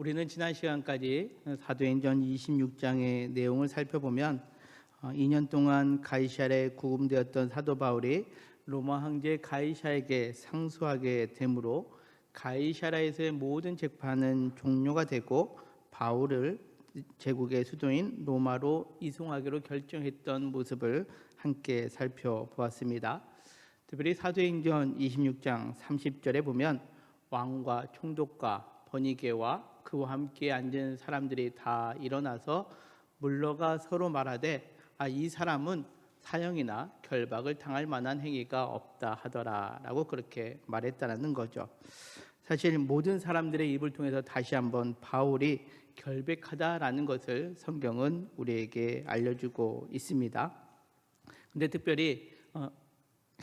우리는 지난 시간까지 사도행전 26장의 내용을 살펴보면 2년 동안 가이사랴에 구금되었던 사도 바울이 로마 황제 가이사에게 상수하게 되므로 가이사랴에서의 모든 재판은 종료가 되고 바울을 제국의 수도인 로마로 이송하기로 결정했던 모습을 함께 살펴보았습니다. 특별히 사도행전 26장 30절에 보면 왕과 총독과 버니게와 그와 함께 앉은 사람들이 다 일어나서 물러가 서로 말하되 이 사람은 사형이나 결박을 당할 만한 행위가 없다 하더라라고 그렇게 말했다는 거죠. 사실 모든 사람들의 입을 통해서 다시 한번 바울이 결백하다라는 것을 성경은 우리에게 알려주고 있습니다. 근데 특별히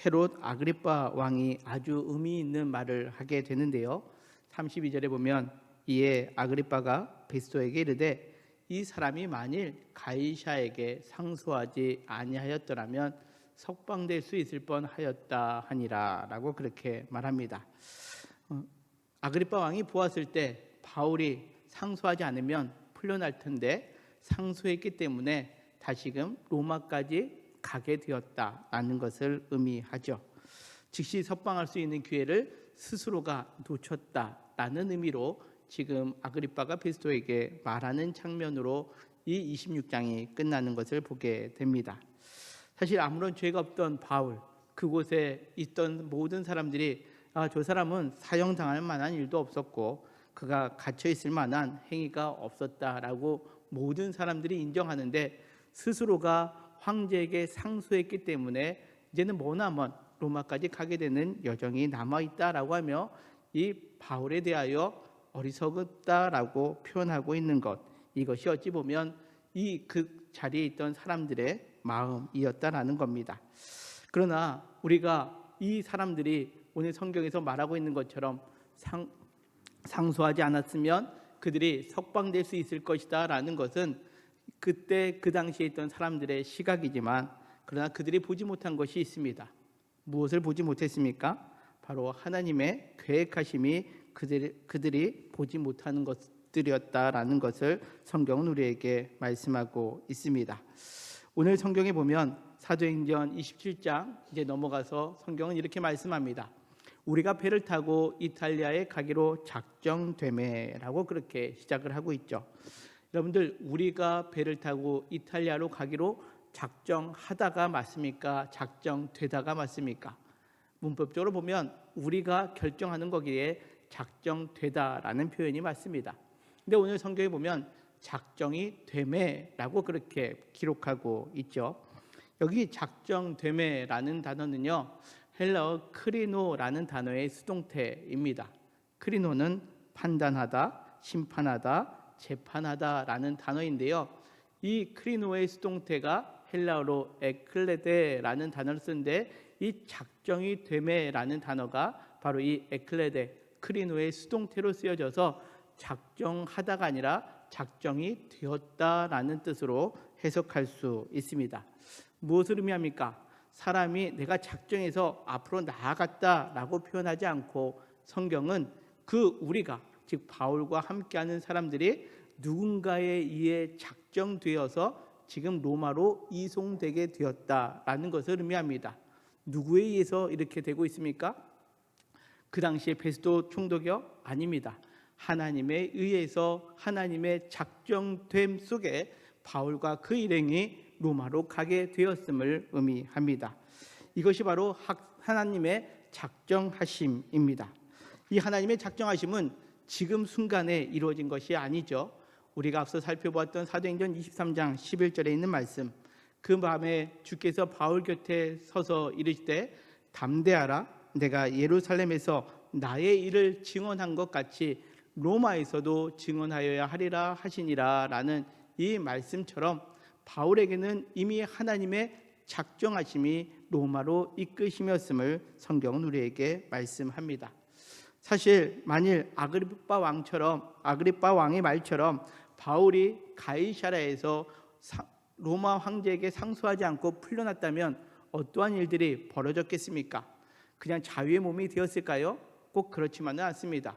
헤롯 아그리파 왕이 아주 의미 있는 말을 하게 되는데요. 32절에 보면 이에 아그리파가 베스토에게 이르되 이 사람이 만일 가이사에게 상소하지 아니하였더라면 석방될 수 있을 뻔하였다 하니라 라고 그렇게 말합니다. 아그리파 왕이 보았을 때 바울이 상소하지 않으면 풀려날 텐데 상소했기 때문에 다시금 로마까지 가게 되었다라는 것을 의미하죠. 즉시 석방할 수 있는 기회를 스스로가 놓쳤다라는 의미로 지금 아그리파가 베스토에게 말하는 장면으로 이 26장이 끝나는 것을 보게 됩니다. 사실 아무런 죄가 없던 바울, 그곳에 있던 모든 사람들이 저 사람은 사형당할 만한 일도 없었고 그가 갇혀 있을 만한 행위가 없었다라고 모든 사람들이 인정하는데 스스로가 황제에게 상소했기 때문에 이제는 머나먼 로마까지 가게 되는 여정이 남아있다라고 하며 이 바울에 대하여 어리석었다라고 표현하고 있는 것, 이것이 어찌 보면 그 자리에 있던 사람들의 마음이었다라는 겁니다. 그러나 우리가 이 사람들이 오늘 성경에서 말하고 있는 것처럼 상소하지 않았으면 그들이 석방될 수 있을 것이다 라는 것은 그때 그 당시에 있던 사람들의 시각이지만 그러나 그들이 보지 못한 것이 있습니다. 무엇을 보지 못했습니까? 바로 하나님의 계획하심이 그들이 보지 못하는 것들이었다라는 것을 성경은 우리에게 말씀하고 있습니다. 오늘 성경에 보면 사도행전 27장 이제 넘어가서 성경은 이렇게 말씀합니다. 우리가 배를 타고 이탈리아에 가기로 작정되매라고 그렇게 시작을 하고 있죠. 여러분들, 우리가 배를 타고 이탈리아로 가기로 작정하다가 맞습니까? 작정되다가 맞습니까? 문법적으로 보면 우리가 결정하는 거기에 작정되다라는 표현이 맞습니다. 근데 오늘 성경에 보면 작정이 되매라고 그렇게 기록하고 있죠. 여기 작정되매라는 단어는요, 헬라어 크리노라는 단어의 수동태입니다. 크리노는 판단하다, 심판하다, 재판하다라는 단어인데요. 이 크리노의 수동태가 헬라어로 에클레데라는 단어를 쓰는데 이 작정이 되매라는 단어가 바로 이 에클레데, 크리노의 수동태로 쓰여져서 작정하다가 아니라 작정이 되었다라는 뜻으로 해석할 수 있습니다. 무엇을 의미합니까? 사람이 내가 작정해서 앞으로 나아갔다라고 표현하지 않고 성경은 우리가 즉 바울과 함께하는 사람들이 누군가에 의해 작정되어서 지금 로마로 이송되게 되었다라는 것을 의미합니다. 누구에 의해서 이렇게 되고 있습니까? 그 당시에 베스토 총독이요? 아닙니다. 하나님에 의해서 하나님의 작정됨 속에 바울과 그 일행이 로마로 가게 되었음을 의미합니다. 이것이 바로 하나님의 작정하심입니다. 이 하나님의 작정하심은 지금 순간에 이루어진 것이 아니죠. 우리가 앞서 살펴보았던 사도행전 23장 11절에 있는 말씀, 그 밤에 주께서 바울 곁에 서서 이르시되 담대하라, 내가 예루살렘에서 나의 일을 증언한 것 같이 로마에서도 증언하여야 하리라 하시니라 라는 이 말씀처럼 바울에게는 이미 하나님의 작정하심이 로마로 이끄심이었음을 성경은 우리에게 말씀합니다. 사실 만일 아그리파 왕의 말처럼 바울이 가이사랴에서 로마 황제에게 상소하지 않고 풀려났다면 어떠한 일들이 벌어졌겠습니까? 그냥 자유의 몸이 되었을까요? 꼭 그렇지만은 않습니다.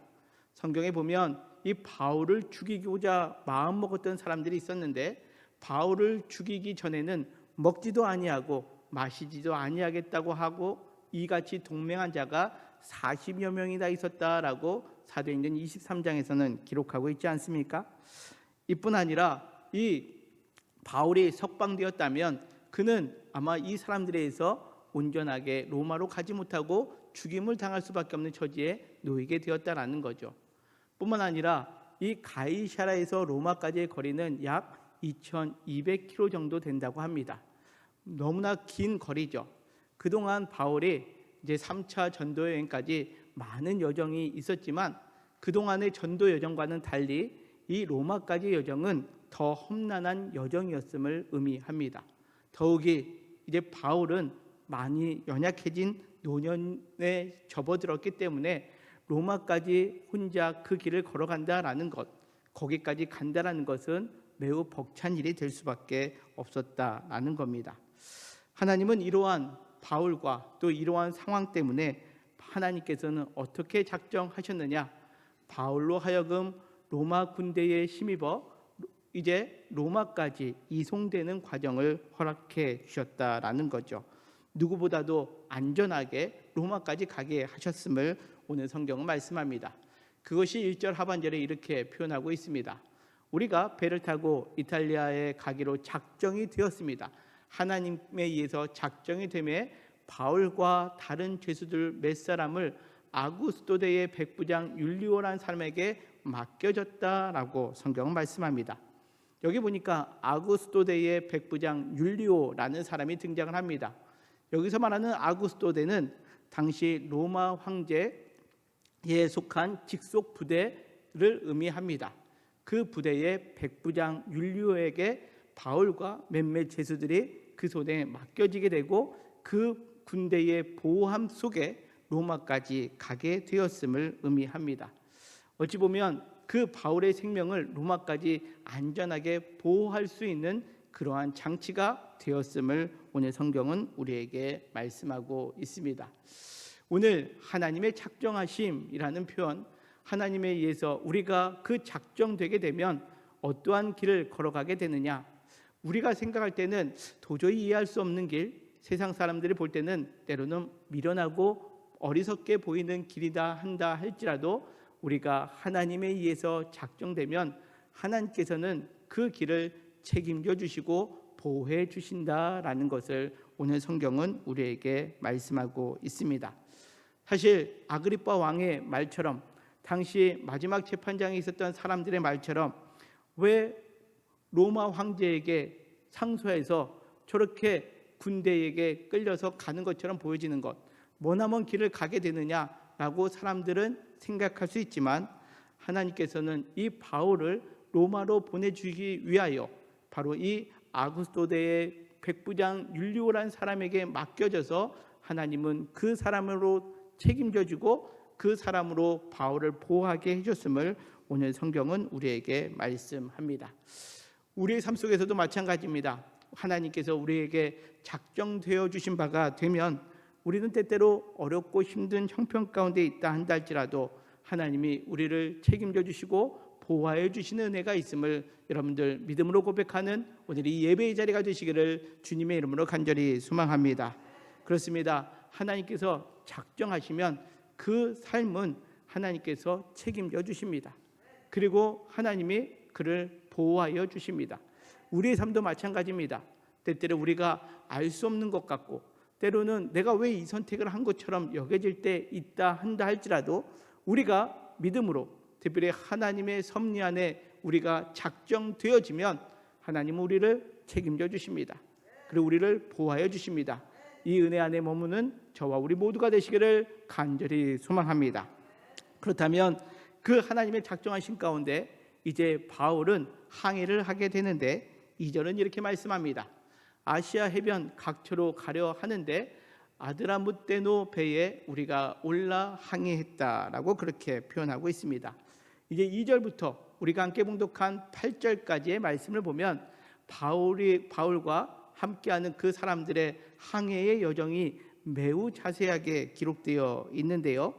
성경에 보면 이 바울을 죽이고자 마음먹었던 사람들이 있었는데, 바울을 죽이기 전에는 먹지도 아니하고 마시지도 아니하겠다고 하고 이같이 동맹한 자가 40여 명이나 있었다라고 사도행전 23장에서는 기록하고 있지 않습니까? 이뿐 아니라 이 바울이 석방되었다면 그는 아마 이 사람들에 의해서 온전하게 로마로 가지 못하고 죽임을 당할 수밖에 없는 처지에 놓이게 되었다라는 거죠. 뿐만 아니라 이 가이사라에서 로마까지의 거리는 약 2200km 정도 된다고 합니다. 너무나 긴 거리죠. 그동안 바울이 이제 3차 전도 여행까지 많은 여정이 있었지만 그동안의 전도 여정과는 달리 이 로마까지 여정은 더 험난한 여정이었음을 의미합니다. 더욱이 이제 바울은 많이 연약해진 노년에 접어들었기 때문에 로마까지 혼자 그 길을 걸어간다라는 것, 거기까지 간다라는 것은 매우 벅찬 일이 될 수밖에 없었다라는 겁니다. 하나님은 이러한 바울과 또 이러한 상황 때문에 하나님께서는 어떻게 작정하셨느냐? 바울로 하여금 로마 군대에 힘입어 이제 로마까지 이송되는 과정을 허락해 주셨다라는 거죠. 누구보다도 안전하게 로마까지 가게 하셨음을 오늘 성경은 말씀합니다. 그것이 1절 하반절에 이렇게 표현하고 있습니다. 우리가 배를 타고 이탈리아에 가기로 작정이 되었습니다. 하나님에 의해서 작정이 되매 바울과 다른 죄수들 몇 사람을 아구스토대의 백부장 율리오라는 사람에게 맡겨졌다라고 성경은 말씀합니다. 여기 보니까 아구스토대의 백부장 율리오라는 사람이 등장을 합니다. 여기서 말하는 아구스토대는 당시 로마 황제에 속한 직속 부대를 의미합니다. 그 부대의 백부장 율리오에게 바울과 몇몇 죄수들이 그 손에 맡겨지게 되고 그 군대의 보호함 속에 로마까지 가게 되었음을 의미합니다. 어찌 보면 그 바울의 생명을 로마까지 안전하게 보호할 수 있는 그러한 장치가 되었음을 오늘 성경은 우리에게 말씀하고 있습니다. 오늘 하나님의 작정하심이라는 표현, 하나님에 의해서 우리가 그 작정되게 되면 어떠한 길을 걸어가게 되느냐? 우리가 생각할 때는 도저히 이해할 수 없는 길, 세상 사람들이 볼 때는 때로는 미련하고 어리석게 보이는 길이다 한다 할지라도 우리가 하나님에 의해서 작정되면 하나님께서는 그 길을 책임져 주시고 보호해 주신다라는 것을 오늘 성경은 우리에게 말씀하고 있습니다. 사실 아그리빠 왕의 말처럼 당시 마지막 재판장에 있었던 사람들의 말처럼 왜 로마 황제에게 상소해서 저렇게 군대에게 끌려서 가는 것처럼 보여지는 것, 머나먼 길을 가게 되느냐라고 사람들은 생각할 수 있지만 하나님께서는 이 바울을 로마로 보내주기 위하여 바로 이 아구스토대의 백부장 율리오라는 사람에게 맡겨져서 하나님은 그 사람으로 책임져주고 그 사람으로 바울을 보호하게 해줬음을 오늘 성경은 우리에게 말씀합니다. 우리의 삶 속에서도 마찬가지입니다. 하나님께서 우리에게 작정되어 주신 바가 되면 우리는 때때로 어렵고 힘든 형편 가운데 있다 한다 할지라도 하나님이 우리를 책임져 주시고 보호해 주시는 은혜가 있음을 여러분들 믿음으로 고백하는 오늘 이 예배의 자리가 되시기를 주님의 이름으로 간절히 소망합니다. 그렇습니다. 하나님께서 작정하시면 그 삶은 하나님께서 책임져 주십니다. 그리고 하나님이 그를 보호하여 주십니다. 우리의 삶도 마찬가지입니다. 때때로 우리가 알 수 없는 것 같고 때로는 내가 왜 이 선택을 한 것처럼 여겨질 때 있다 한다 할지라도 우리가 믿음으로 특별히 하나님의 섭리 안에 우리가 작정되어지면 하나님은 우리를 책임져 주십니다. 그리고 우리를 보호하여 주십니다. 이 은혜 안에 머무는 저와 우리 모두가 되시기를 간절히 소망합니다. 그렇다면 그 하나님의 작정하신 가운데 이제 바울은 항해를 하게 되는데 2절은 이렇게 말씀합니다. 아시아 해변 각처로 가려 하는데 아드라무떼노 배에 우리가 올라 항해했다라고 그렇게 표현하고 있습니다. 이제 2절부터 우리가 함께 봉독한 8절까지의 말씀을 보면 바울과 함께하는 그 사람들의 항해의 여정이 매우 자세하게 기록되어 있는데요.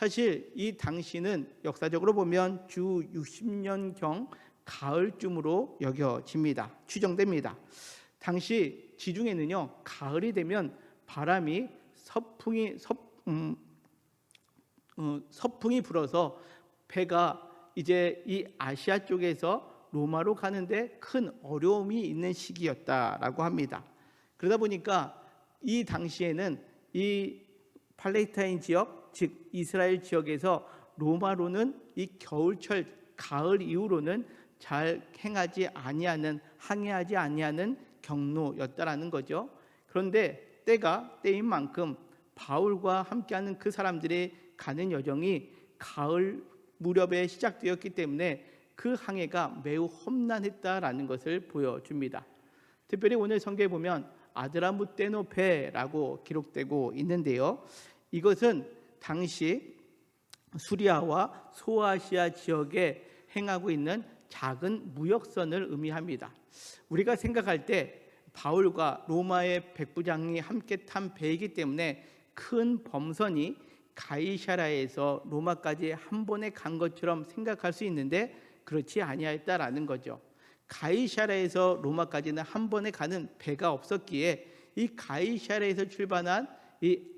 사실 이 당시는 역사적으로 보면 주 60년경 가을쯤으로 여겨집니다. 추정됩니다. 당시 지중해는요, 가을이 되면 바람이 서풍이 불어서 배가 이제 이 아시아 쪽에서 로마로 가는데 큰 어려움이 있는 시기였다라고 합니다. 그러다 보니까 이 당시에는 이 팔레스타인 지역, 즉 이스라엘 지역에서 로마로는 이 겨울철 가을 이후로는 잘 항해하지 아니하는 경로였다라는 거죠. 그런데 때인 만큼 바울과 함께하는 그 사람들의 가는 여정이 가을 무렵에 시작되었기 때문에 그 항해가 매우 험난했다라는 것을 보여줍니다. 특별히 오늘 성경에 보면 아드라무떼노 배라고 기록되고 있는데요. 이것은 당시 수리아와 소아시아 지역에 행하고 있는 작은 무역선을 의미합니다. 우리가 생각할 때 바울과 로마의 백부장이 함께 탄 배이기 때문에 큰 범선이 가이사랴에서 로마까지 한 번에 간 것처럼 생각할 수 있는데 그렇지 아니하였다라는 거죠. 가이사랴에서 로마까지는 한 번에 가는 배가 없었기에 이 가이사랴에서 출발한 이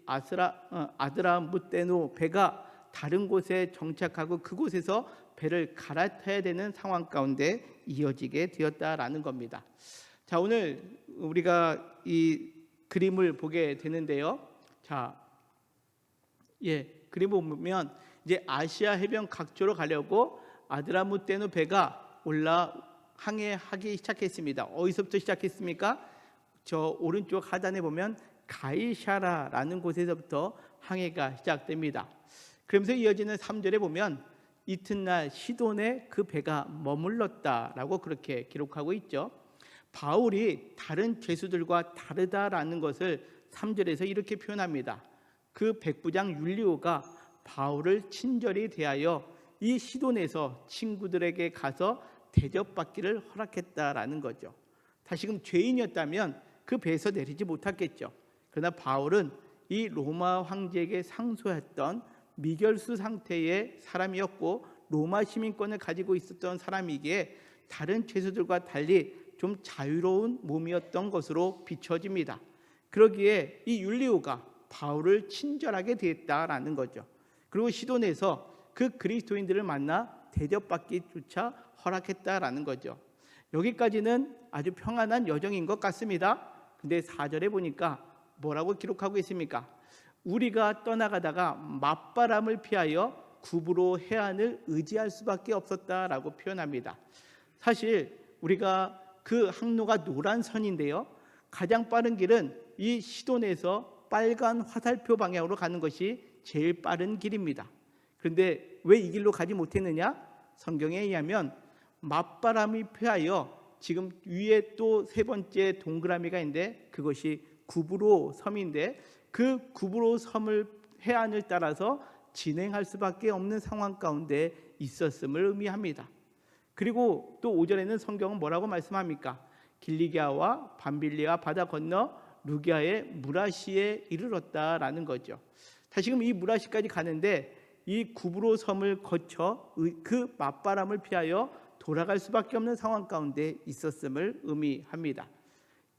아드라무떼노 배가 다른 곳에 정착하고 그곳에서 배를 갈아타야 되는 상황 가운데 이어지게 되었다라는 겁니다. 자, 오늘 우리가 이 그림을 보게 되는데요. 자, 그림 보면 이제 아시아 해변 각초로 가려고 아드라무떼노 배가 항해하기 시작했습니다. 어디서부터 시작했습니까? 저 오른쪽 하단에 보면 가이사랴라는 곳에서부터 항해가 시작됩니다. 그러면서 이어지는 3절에 보면 이튿날 시돈에 그 배가 머물렀다라고 그렇게 기록하고 있죠. 바울이 다른 죄수들과 다르다라는 것을 3절에서 이렇게 표현합니다. 그 백부장 율리오가 바울을 친절히 대하여 이 시돈에서 친구들에게 가서 대접받기를 허락했다라는 거죠. 다시금 죄인이었다면 그 배에서 내리지 못했겠죠. 그러나 바울은 이 로마 황제에게 상소했던 미결수 상태의 사람이었고 로마 시민권을 가지고 있었던 사람이기에 다른 죄수들과 달리 좀 자유로운 몸이었던 것으로 비춰집니다. 그러기에 이 율리오가 바울을 친절하게 대했다라는 거죠. 그리고 시돈에서 그 그리스도인들을 만나 대접받기조차 허락했다라는 거죠. 여기까지는 아주 평안한 여정인 것 같습니다. 근데 4절에 보니까 뭐라고 기록하고 있습니까? 우리가 떠나가다가 맞바람을 피하여 구브로 해안을 의지할 수밖에 없었다라고 표현합니다. 사실 우리가 그 항로가 노란 선인데요. 가장 빠른 길은 이 시돈에서 빨간 화살표 방향으로 가는 것이 제일 빠른 길입니다. 그런데 왜 이 길로 가지 못했느냐? 성경에 의하면 맞바람이 피하여 지금 위에 또 세 번째 동그라미가 있는데 그것이 구브로 섬인데 그 구브로 섬을 해안을 따라서 진행할 수밖에 없는 상황 가운데 있었음을 의미합니다. 그리고 또 5절에는 성경은 뭐라고 말씀합니까? 길리기아와 밤빌리아 바다 건너 루기아의 무라시에 이르렀다라는 거죠. 다시금 이 무라시까지 가는데 이 구브로 섬을 거쳐 그 맞바람을 피하여 돌아갈 수밖에 없는 상황 가운데 있었음을 의미합니다.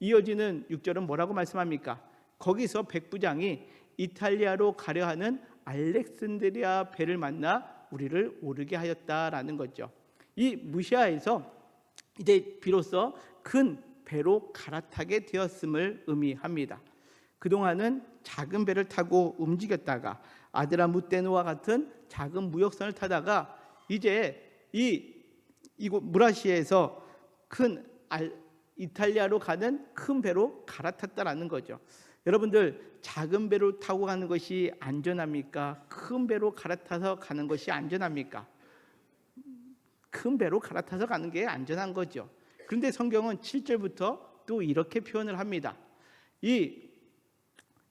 이어지는 6절은 뭐라고 말씀합니까? 거기서 백부장이 이탈리아로 가려 하는 알렉산드리아 배를 만나 우리를 오르게 하였다라는 거죠. 이 무시아에서 이제 비로소 큰 배로 갈아타게 되었음을 의미합니다. 그동안은 작은 배를 타고 움직였다가 아드라무떼노와 같은 작은 무역선을 타다가 이제 이곳 무라시에서 이탈리아로 가는 큰 배로 갈아탔다라는 거죠. 여러분들, 작은 배로 타고 가는 것이 안전합니까? 큰 배로 갈아타서 가는 것이 안전합니까? 큰 배로 갈아타서 가는 게 안전한 거죠. 그런데 성경은 7절부터 또 이렇게 표현을 합니다.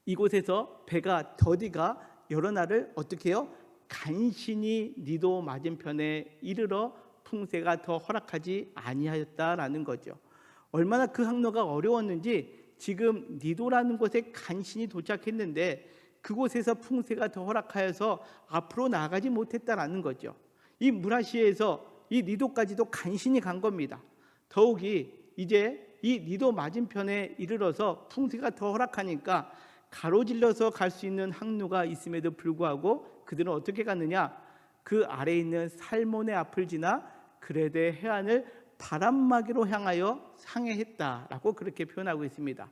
이곳에서 배가 더디가 여러 날을 어떻게 해요? 간신히 니도 맞은편에 이르러 풍세가 더 허락하지 아니하였다라는 거죠. 얼마나 그 항로가 어려웠는지 지금 니도라는 곳에 간신히 도착했는데 그곳에서 풍세가 더 허락하여서 앞으로 나아가지 못했다라는 거죠. 이 무라시에서 이 니도까지도 간신히 간 겁니다. 더욱이 이제 이 니도 맞은편에 이르러서 풍세가 더 허락하니까 가로질러서 갈 수 있는 항로가 있음에도 불구하고 그들은 어떻게 갔느냐? 그 아래에 있는 살몬의 앞을 지나 그레데 해안을 바람막이로 향하여 상해했다라고 그렇게 표현하고 있습니다.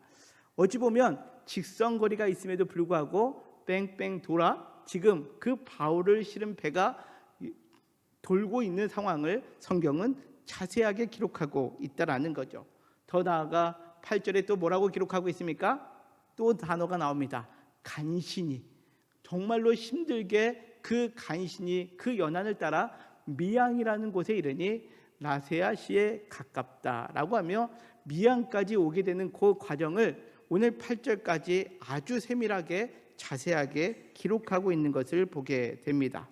어찌 보면 직선거리가 있음에도 불구하고 뺑뺑 돌아 지금 그 바울을 실은 배가 돌고 있는 상황을 성경은 자세하게 기록하고 있다라는 거죠. 더 나아가 8절에 또 뭐라고 기록하고 있습니까? 또 단어가 나옵니다. 간신히, 정말로 힘들게 그 간신히 그 연안을 따라 미양이라는 곳에 이르니 라세아시에 가깝다라고 하며 미양까지 오게 되는 그 과정을 오늘 8절까지 아주 세밀하게 자세하게 기록하고 있는 것을 보게 됩니다.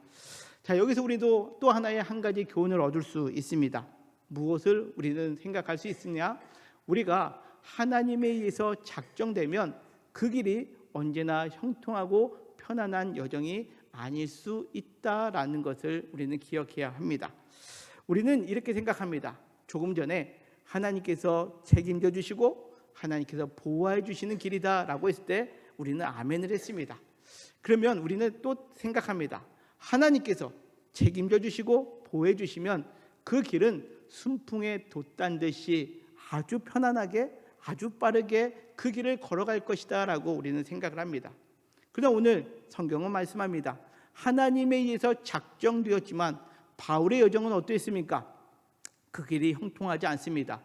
자, 여기서 우리도 또 하나의 한 가지 교훈을 얻을 수 있습니다. 무엇을 우리는 생각할 수 있느냐? 우리가 하나님에 의해서 작정되면 그 길이 언제나 형통하고 편안한 여정이 아닐 수 있다라는 것을 우리는 기억해야 합니다. 우리는 이렇게 생각합니다. 조금 전에 하나님께서 책임져 주시고 하나님께서 보호해 주시는 길이다라고 했을 때 우리는 아멘을 했습니다. 그러면 우리는 또 생각합니다. 하나님께서 책임져 주시고 보호해 주시면 그 길은 순풍에 돛단 듯이 아주 편안하게 아주 빠르게 그 길을 걸어갈 것이다 라고 우리는 생각을 합니다. 그러나 오늘 성경은 말씀합니다. 하나님에 의해서 작정되었지만 바울의 여정은 어떠했습니까? 그 길이 형통하지 않습니다.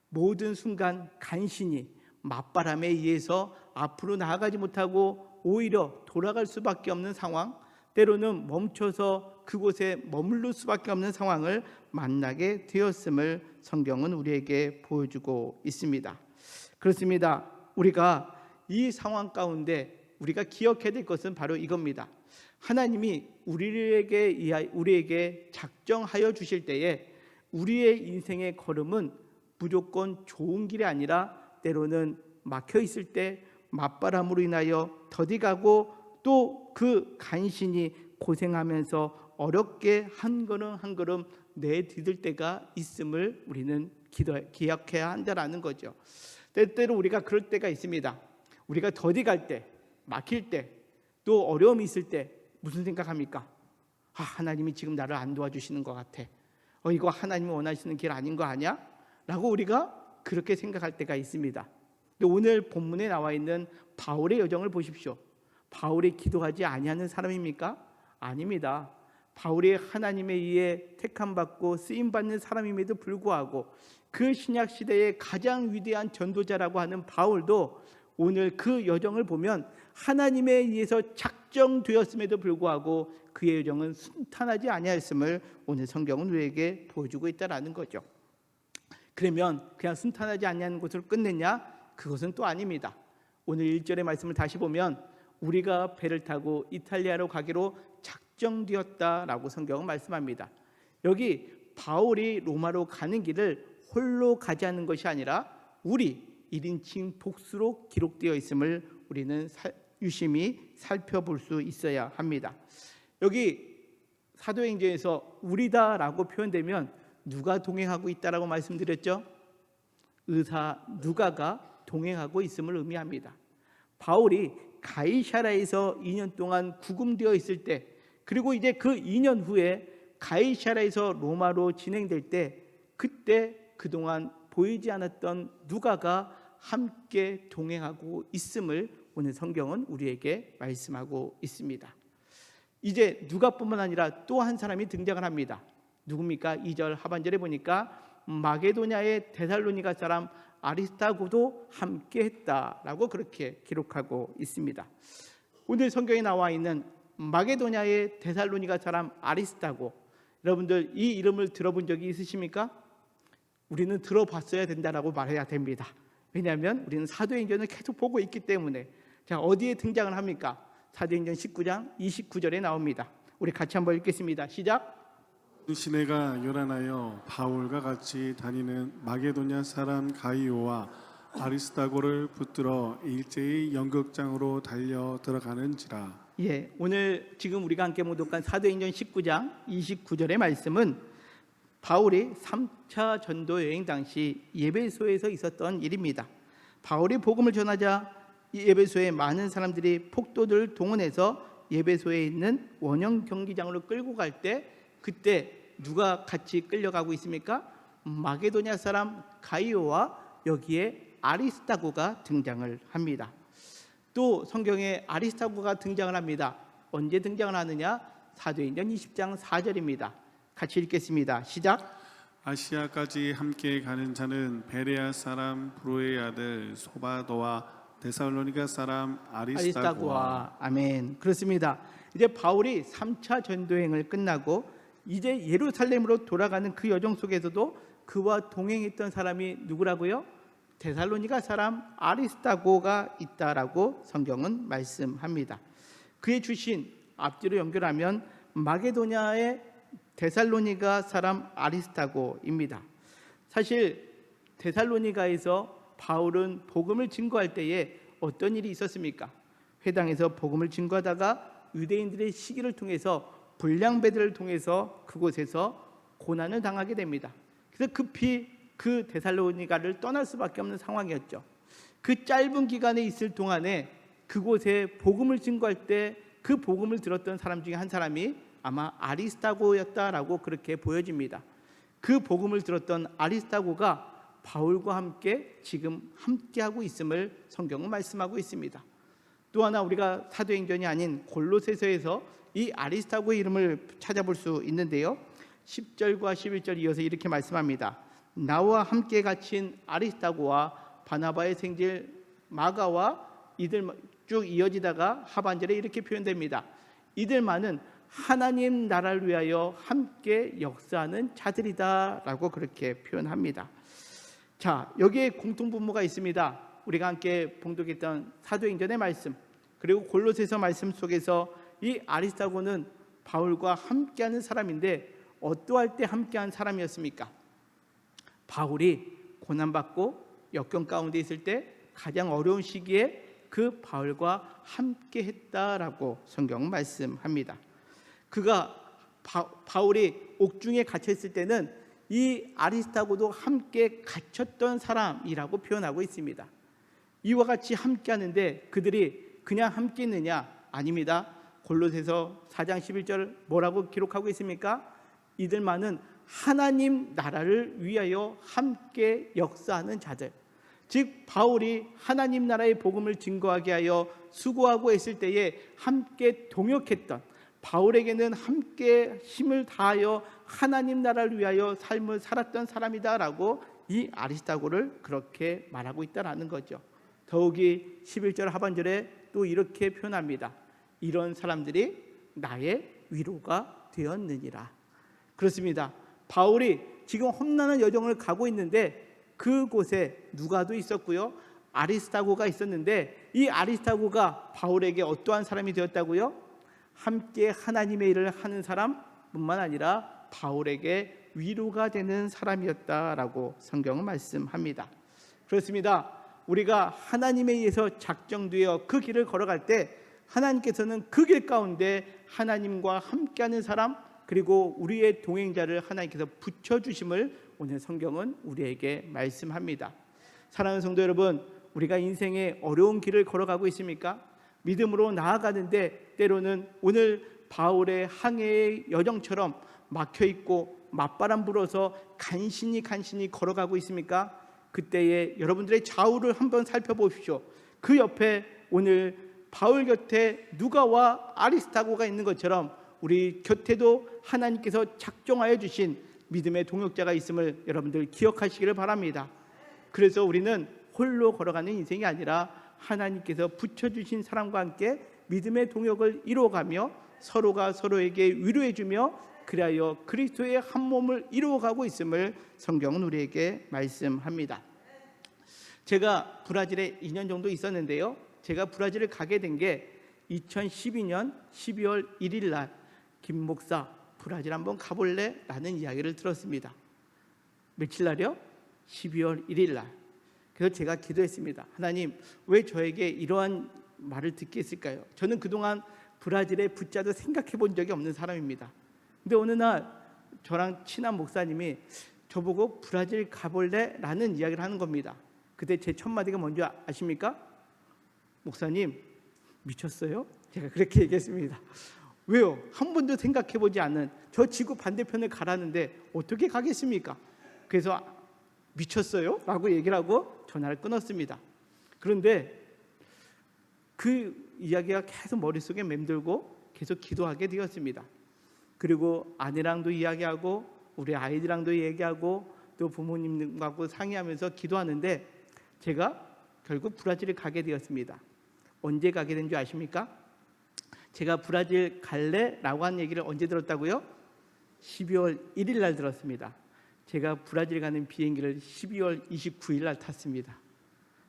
모든 순간 간신히 맞바람에 의해서 앞으로 나아가지 못하고 오히려 돌아갈 수밖에 없는 상황, 때로는 멈춰서 그곳에 머무를 수밖에 없는 상황을 만나게 되었음을 성경은 우리에게 보여주고 있습니다. 그렇습니다. 우리가 이 상황 가운데 우리가 기억해야 될 것은 바로 이겁니다. 하나님이 우리에게 작정하여 주실 때에 우리의 인생의 걸음은 무조건 좋은 길이 아니라 때로는 막혀 있을 때 맞바람으로 인하여 더디가고 또 그 간신히 고생하면서 어렵게 한 걸음 한 걸음 내디딜 때가 있음을 우리는 기억해야 한다라는 거죠. 때때로 우리가 그럴 때가 있습니다. 우리가 더디갈 때, 막힐 때, 또 어려움이 있을 때 무슨 생각합니까? 하나님이 지금 나를 안 도와주시는 것 같아. 이거 하나님이 원하시는 길 아닌 거 아니야? 라고 우리가 그렇게 생각할 때가 있습니다. 근데 오늘 본문에 나와 있는 바울의 여정을 보십시오. 바울이 기도하지 아니하는 사람입니까? 아닙니다. 바울이 하나님에 의해 택함받고 쓰임받는 사람임에도 불구하고 그 신약 시대의 가장 위대한 전도자라고 하는 바울도 오늘 그 여정을 보면 하나님에 의해서 작정되었음에도 불구하고 그의 여정은 순탄하지 아니하였음을 오늘 성경은 우리에게 보여주고 있다는 거죠. 그러면 그냥 순탄하지 아니하는 것으로 끝냈냐? 그것은 또 아닙니다. 오늘 1절의 말씀을 다시 보면 우리가 배를 타고 이탈리아로 가기로 작정되었다라고 성경은 말씀합니다. 여기 바울이 로마로 가는 길을 홀로 가지 않는 것이 아니라 우리 1인칭 복수로 기록되어 있음을 우리는 유심히 살펴볼 수 있어야 합니다. 여기 사도행전에서 우리다라고 표현되면 누가 동행하고 있다라고 말씀드렸죠? 의사 누가가 동행하고 있음을 의미합니다. 바울이 가이사랴에서 2년 동안 구금되어 있을 때, 그리고 이제 그 2년 후에 가이사랴에서 로마로 진행될 때, 그때 그동안 보이지 않았던 누가가 함께 동행하고 있음을 오늘 성경은 우리에게 말씀하고 있습니다. 이제 누가뿐만 아니라 또 한 사람이 등장을 합니다. 누굽니까? 2절 하반절에 보니까 마게도냐의 데살로니가 사람 아리스타고도 함께 했다라고 그렇게 기록하고 있습니다. 오늘 성경에 나와 있는 마게도냐의 데살로니가 사람 아리스타고, 여러분들 이 이름을 들어본 적이 있으십니까? 우리는 들어봤어야 된다라고 말해야 됩니다. 왜냐하면 우리는 사도행전을 계속 보고 있기 때문에. 자, 어디에 등장을 합니까? 사도행전 19장 29절에 나옵니다. 우리 같이 한번 읽겠습니다. 시작. 시내가 요란하여 바울과 같이 다니는 마게도냐 사람 가이오와 아리스타고를 붙들어 일제히 연극장으로 달려 들어가는지라. 예, 오늘 지금 우리가 함께 모독한 사도행전 19장 29절의 말씀은 바울이 3차 전도 여행 당시 예배소에서 있었던 일입니다. 바울이 복음을 전하자 예배소에 많은 사람들이 폭도들을 동원해서 예배소에 있는 원형 경기장으로 끌고 갈 때, 그때 누가 같이 끌려가고 있습니까? 마게도냐 사람 가이오와 여기에 아리스타고가 등장을 합니다. 또 성경에 아리스타고가 등장을 합니다. 언제 등장을 하느냐? 사도행전 20장 4절입니다. 같이 읽겠습니다. 시작. 아시아까지 함께 가는 자는 베레아 사람 브로의 아들 소바도와 데살로니가 사람 아리스타고와. 아멘. 그렇습니다. 이제 바울이 3차 전도행을 끝나고 이제 예루살렘으로 돌아가는 그 여정 속에서도 그와 동행했던 사람이 누구라고요? 데살로니가 사람 아리스타고가 있다라고 성경은 말씀합니다. 그의 출신 앞뒤로 연결하면 마게도냐의 데살로니가 사람 아리스타고입니다. 사실 데살로니가에서 바울은 복음을 증거할 때에 어떤 일이 있었습니까? 회당에서 복음을 증거하다가 유대인들의 시기를 통해서 불량배들을 통해서 그곳에서 고난을 당하게 됩니다. 그래서 급히 그 데살로니가를 떠날 수밖에 없는 상황이었죠. 그 짧은 기간에 있을 동안에 그곳에 복음을 증거할 때 그 복음을 들었던 사람 중에 한 사람이 아마 아리스타고였다라고 그렇게 보여집니다. 그 복음을 들었던 아리스타고가 바울과 함께 지금 함께하고 있음을 성경은 말씀하고 있습니다. 또 하나 우리가 사도행전이 아닌 골로새서에서 이 아리스타고의 이름을 찾아볼 수 있는데요. 10절과 11절 이어서 이렇게 말씀합니다. 나와 함께 갇힌 아리스타고와 바나바의 생질 마가와 이들 쭉 이어지다가 하반절에 이렇게 표현됩니다. 이들만은 하나님 나라를 위하여 함께 역사하는 자들이다 라고 그렇게 표현합니다. 자, 여기에 공통분모가 있습니다. 우리가 함께 봉독했던 사도행전의 말씀, 그리고 골로새서 말씀 속에서 이 아리스타고는 바울과 함께하는 사람인데 어떠할 때 함께한 사람이었습니까? 바울이 고난받고 역경 가운데 있을 때 가장 어려운 시기에 그 바울과 함께 했다라고 성경은 말씀합니다. 그가 바울이 옥중에 갇혀 있을 때는 이 아리스타고도 함께 갇혔던 사람이라고 표현하고 있습니다. 이와 같이 함께 하는데 그들이 그냥 함께 있느냐? 아닙니다. 골로새서 4장 11절 뭐라고 기록하고 있습니까? 이들만은 하나님 나라를 위하여 함께 역사하는 자들, 즉 바울이 하나님 나라의 복음을 증거하게 하여 수고하고 있을 때에 함께 동역했던, 바울에게는 함께 힘을 다하여 하나님 나라를 위하여 삶을 살았던 사람이다라고 이 아리스타고를 그렇게 말하고 있다라는 거죠. 더욱이 11절 하반절에 또 이렇게 표현합니다. 이런 사람들이 나의 위로가 되었느니라. 그렇습니다. 바울이 지금 험난한 여정을 가고 있는데 그곳에 누가도 있었고요, 아리스타고가 있었는데 이 아리스타고가 바울에게 어떠한 사람이 되었다고요? 함께 하나님의 일을 하는 사람뿐만 아니라 바울에게 위로가 되는 사람이었다라고 성경은 말씀합니다. 그렇습니다. 우리가 하나님에 의해서 작정되어 그 길을 걸어갈 때 하나님께서는 그 길 가운데 하나님과 함께하는 사람, 그리고 우리의 동행자를 하나님께서 붙여주심을 오늘 성경은 우리에게 말씀합니다. 사랑하는 성도 여러분, 우리가 인생의 어려운 길을 걸어가고 있습니까? 믿음으로 나아가는데 때로는 오늘 바울의 항해의 여정처럼 막혀있고 맞바람 불어서 간신히 걸어가고 있습니까? 그때에 여러분들의 좌우를 한번 살펴보십시오. 그 옆에 오늘 바울 곁에 누가와 아리스타고가 있는 것처럼 우리 곁에도 하나님께서 작정하여 주신 믿음의 동역자가 있음을 여러분들 기억하시기를 바랍니다. 그래서 우리는 홀로 걸어가는 인생이 아니라 하나님께서 붙여주신 사람과 함께 믿음의 동역을 이루어가며 서로가 서로에게 위로해주며 그리하여 그리스도의 한 몸을 이루어가고 있음을 성경은 우리에게 말씀합니다. 제가 브라질에 2년 정도 있었는데요, 제가 브라질을 가게 된 게 2012년 12월 1일 날 김 목사 브라질 한번 가볼래? 라는 이야기를 들었습니다. 며칠 날이요? 12월 1일 날. 그래서 제가 기도했습니다. 하나님, 왜 저에게 이러한 말을 듣게 했을까요? 저는 그동안 브라질에 붙자도 생각해 본 적이 없는 사람입니다. 근데 어느 날 저랑 친한 목사님이 저보고 브라질 가볼래? 라는 이야기를 하는 겁니다. 그때 제 첫 마디가 뭔지 아십니까? 목사님, 미쳤어요? 제가 그렇게 얘기했습니다. 왜요? 한 번도 생각해 보지 않는 저 지구 반대편을 가라는데 어떻게 가겠습니까? 그래서 미쳤어요? 라고 얘기를 하고 전화를 끊었습니다. 그런데 그 이야기가 계속 머릿속에 맴돌고 계속 기도하게 되었습니다. 그리고 아내랑도 이야기하고 우리 아이들랑도 얘기하고 또 부모님하고 상의하면서 기도하는데 제가 결국 브라질을 가게 되었습니다. 언제 가게 된 줄 아십니까? 제가 브라질 갈래라고 한 얘기를 언제 들었다고요? 12월 1일 날 들었습니다. 제가 브라질 가는 비행기를 12월 29일 날 탔습니다.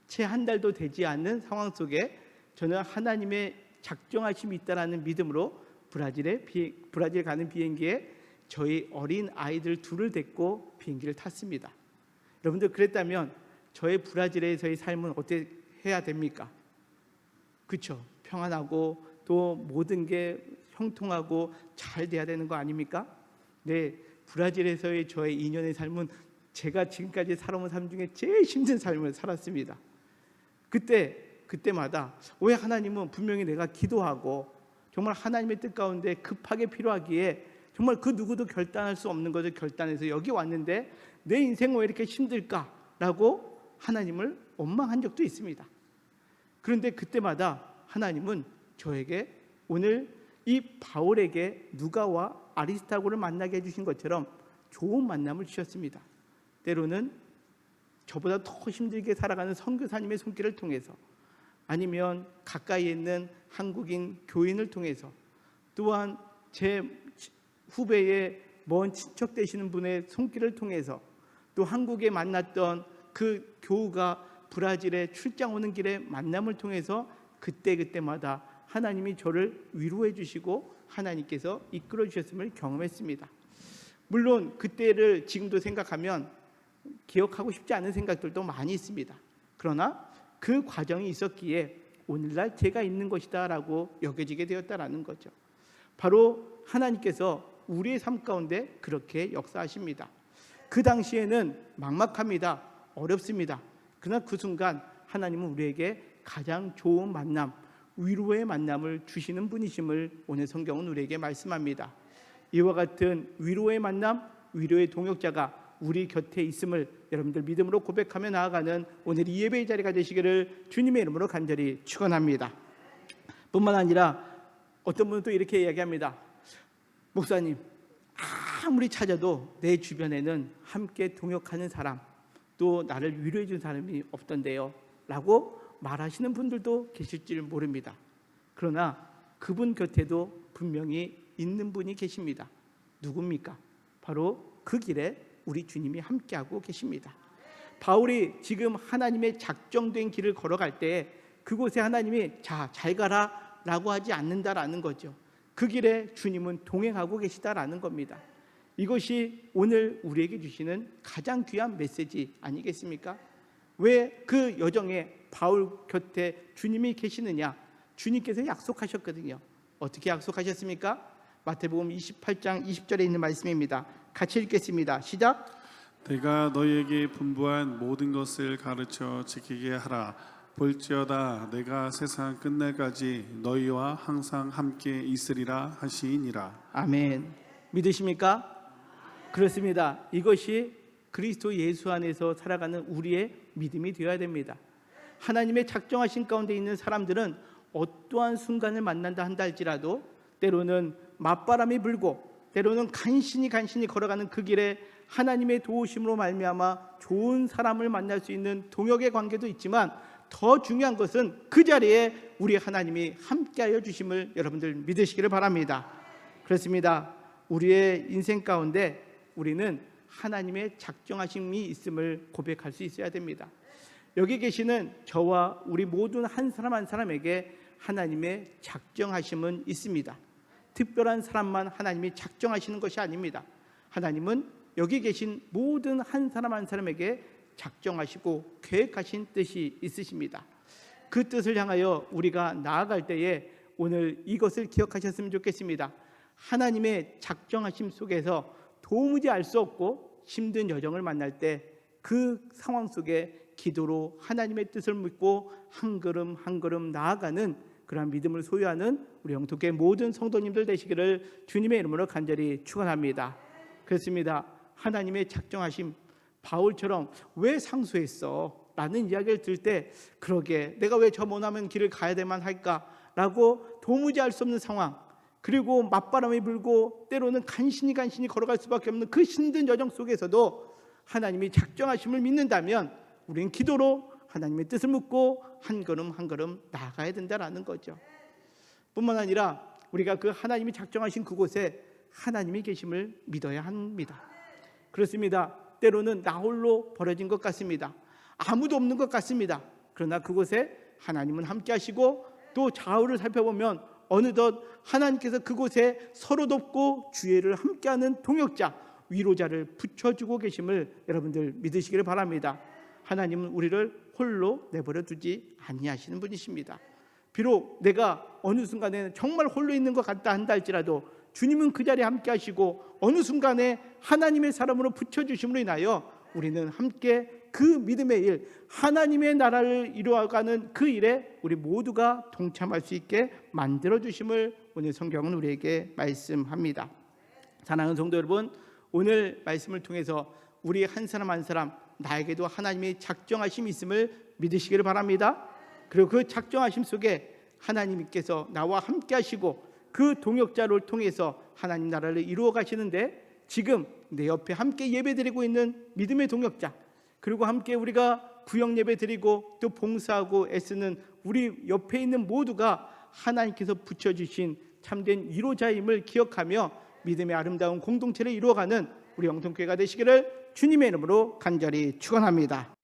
채 한 달도 되지 않는 상황 속에 저는 하나님의 작정하심이 있다라는 믿음으로 브라질 가는 비행기에 저희 어린 아이들 둘을 데리고 비행기를 탔습니다. 여러분들, 그랬다면 저의 브라질에서의 삶은 어떻게 해야 됩니까? 그렇죠? 평안하고 또 모든 게 형통하고 잘 돼야 되는 거 아닙니까? 네, 브라질에서의 저의 2년의 삶은 제가 지금까지 살아온 삶 중에 제일 힘든 삶을 살았습니다. 그때마다 왜 하나님은 분명히 내가 기도하고 정말 하나님의 뜻 가운데 급하게 필요하기에 정말 그 누구도 결단할 수 없는 것을 결단해서 여기 왔는데 내 인생은 왜 이렇게 힘들까라고 하나님을 원망한 적도 있습니다. 그런데 그때마다 하나님은 저에게 오늘 이 바울에게 누가와 아리스타고를 만나게 해주신 것처럼 좋은 만남을 주셨습니다. 때로는 저보다 더 힘들게 살아가는 선교사님의 손길을 통해서, 아니면 가까이에 있는 한국인 교인을 통해서, 또한 제 후배의 먼 친척 되시는 분의 손길을 통해서, 또 한국에 만났던 그 교우가 브라질에 출장 오는 길에 만남을 통해서 그때마다 하나님이 저를 위로해 주시고 하나님께서 이끌어 주셨음을 경험했습니다. 물론 그때를 지금도 생각하면 기억하고 싶지 않은 생각들도 많이 있습니다. 그러나 그 과정이 있었기에 오늘날 제가 있는 것이다 라고 여겨지게 되었다라는 거죠. 바로 하나님께서 우리의 삶 가운데 그렇게 역사하십니다. 그 당시에는 막막합니다. 어렵습니다. 그러나 그 순간 하나님은 우리에게 가장 좋은 만남, 위로의 만남을 주시는 분이심을 오늘 성경은 우리에게 말씀합니다. 이와 같은 위로의 만남, 위로의 동역자가 우리 곁에 있음을 여러분들 믿음으로 고백하며 나아가는 오늘 이 예배의 자리가 되시기를 주님의 이름으로 간절히 축원합니다. 뿐만 아니라 어떤 분은 또 이렇게 이야기합니다. 목사님, 아무리 찾아도 내 주변에는 함께 동역하는 사람, 또 나를 위로해 준 사람이 없던데요 라고 말하시는 분들도 계실 줄 모릅니다. 그러나 그분 곁에도 분명히 있는 분이 계십니다. 누굽니까? 바로 그 길에 우리 주님이 함께하고 계십니다. 바울이 지금 하나님의 작정된 길을 걸어갈 때 그곳에 하나님이 잘 가라 라고 하지 않는다라는 거죠. 그 길에 주님은 동행하고 계시다라는 겁니다. 이것이 오늘 우리에게 주시는 가장 귀한 메시지 아니겠습니까? 왜 그 여정에 바울 곁에 주님이 계시느냐? 주님께서 약속하셨거든요. 어떻게 약속하셨습니까? 마태복음 28장 20절에 있는 말씀입니다. 같이 읽겠습니다. 시작. 내가 너희에게 분부한 모든 것을 가르쳐 지키게 하라. 볼지어다 내가 세상 끝날까지 너희와 항상 함께 있으리라 하시니라. 아멘. 믿으십니까? 그렇습니다. 이것이 그리스도 예수 안에서 살아가는 우리의 믿음이 되어야 됩니다. 하나님의 작정하신 가운데 있는 사람들은 어떠한 순간을 만난다 한다 할지라도 때로는 맞바람이 불고 때로는 간신히 걸어가는 그 길에 하나님의 도우심으로 말미암아 좋은 사람을 만날 수 있는 동역의 관계도 있지만 더 중요한 것은 그 자리에 우리 하나님이 함께하여 주심을 여러분들 믿으시기를 바랍니다. 그렇습니다. 우리의 인생 가운데 우리는 하나님의 작정하심이 있음을 고백할 수 있어야 됩니다. 여기 계시는 저와 우리 모든 한 사람 한 사람에게 하나님의 작정하심은 있습니다. 특별한 사람만 하나님이 작정하시는 것이 아닙니다. 하나님은 여기 계신 모든 한 사람 한 사람에게 작정하시고 계획하신 뜻이 있으십니다. 그 뜻을 향하여 우리가 나아갈 때에 오늘 이것을 기억하셨으면 좋겠습니다. 하나님의 작정하심 속에서 도무지 알 수 없고 힘든 여정을 만날 때 그 상황 속에 기도로 하나님의 뜻을 묻고 한 걸음 한 걸음 나아가는 그러한 믿음을 소유하는 우리 영통교회 모든 성도님들 되시기를 주님의 이름으로 간절히 축원합니다. 그렇습니다. 하나님의 작정하심, 바울처럼 왜 상수했어? 라는 이야기를 들을 때 그러게 내가 왜 저 머나먼 길을 가야 되만 할까라고 도무지 알 수 없는 상황, 그리고 맞바람이 불고 때로는 간신히 걸어갈 수밖에 없는 그 힘든 여정 속에서도 하나님이 작정하심을 믿는다면 우리는 기도로 하나님의 뜻을 묻고 한 걸음 한 걸음 나아가야 된다라는 거죠. 뿐만 아니라 우리가 그 하나님이 작정하신 그곳에 하나님이 계심을 믿어야 합니다. 그렇습니다. 때로는 나 홀로 벌어진 것 같습니다. 아무도 없는 것 같습니다. 그러나 그곳에 하나님은 함께 하시고 또 좌우를 살펴보면 어느덧 하나님께서 그곳에 서로 돕고 주의를 함께하는 동역자, 위로자를 붙여주고 계심을 여러분들 믿으시기를 바랍니다. 하나님은 우리를 홀로 내버려 두지 아니하시는 분이십니다. 비록 내가 어느 순간에는 정말 홀로 있는 것 같다 한다 할지라도 주님은 그 자리에 함께 하시고 어느 순간에 하나님의 사람으로 붙여주심으로 인하여 우리는 함께 그 믿음의 일, 하나님의 나라를 이루어가는 그 일에 우리 모두가 동참할 수 있게 만들어주심을 오늘 성경은 우리에게 말씀합니다. 사랑하는 성도 여러분, 오늘 말씀을 통해서 우리 한 사람 한 사람 나에게도 하나님의 작정하심이 있음을 믿으시기를 바랍니다. 그리고 그 작정하심 속에 하나님께서 나와 함께 하시고 그 동역자를 통해서 하나님 나라를 이루어 가시는데 지금 내 옆에 함께 예배드리고 있는 믿음의 동역자, 그리고 함께 우리가 구역 예배 드리고 또 봉사하고 애쓰는 우리 옆에 있는 모두가 하나님께서 붙여주신 참된 위로자임을 기억하며 믿음의 아름다운 공동체를 이루어가는 우리 영통교회가 되시기를 주님의 이름으로 간절히 축원합니다.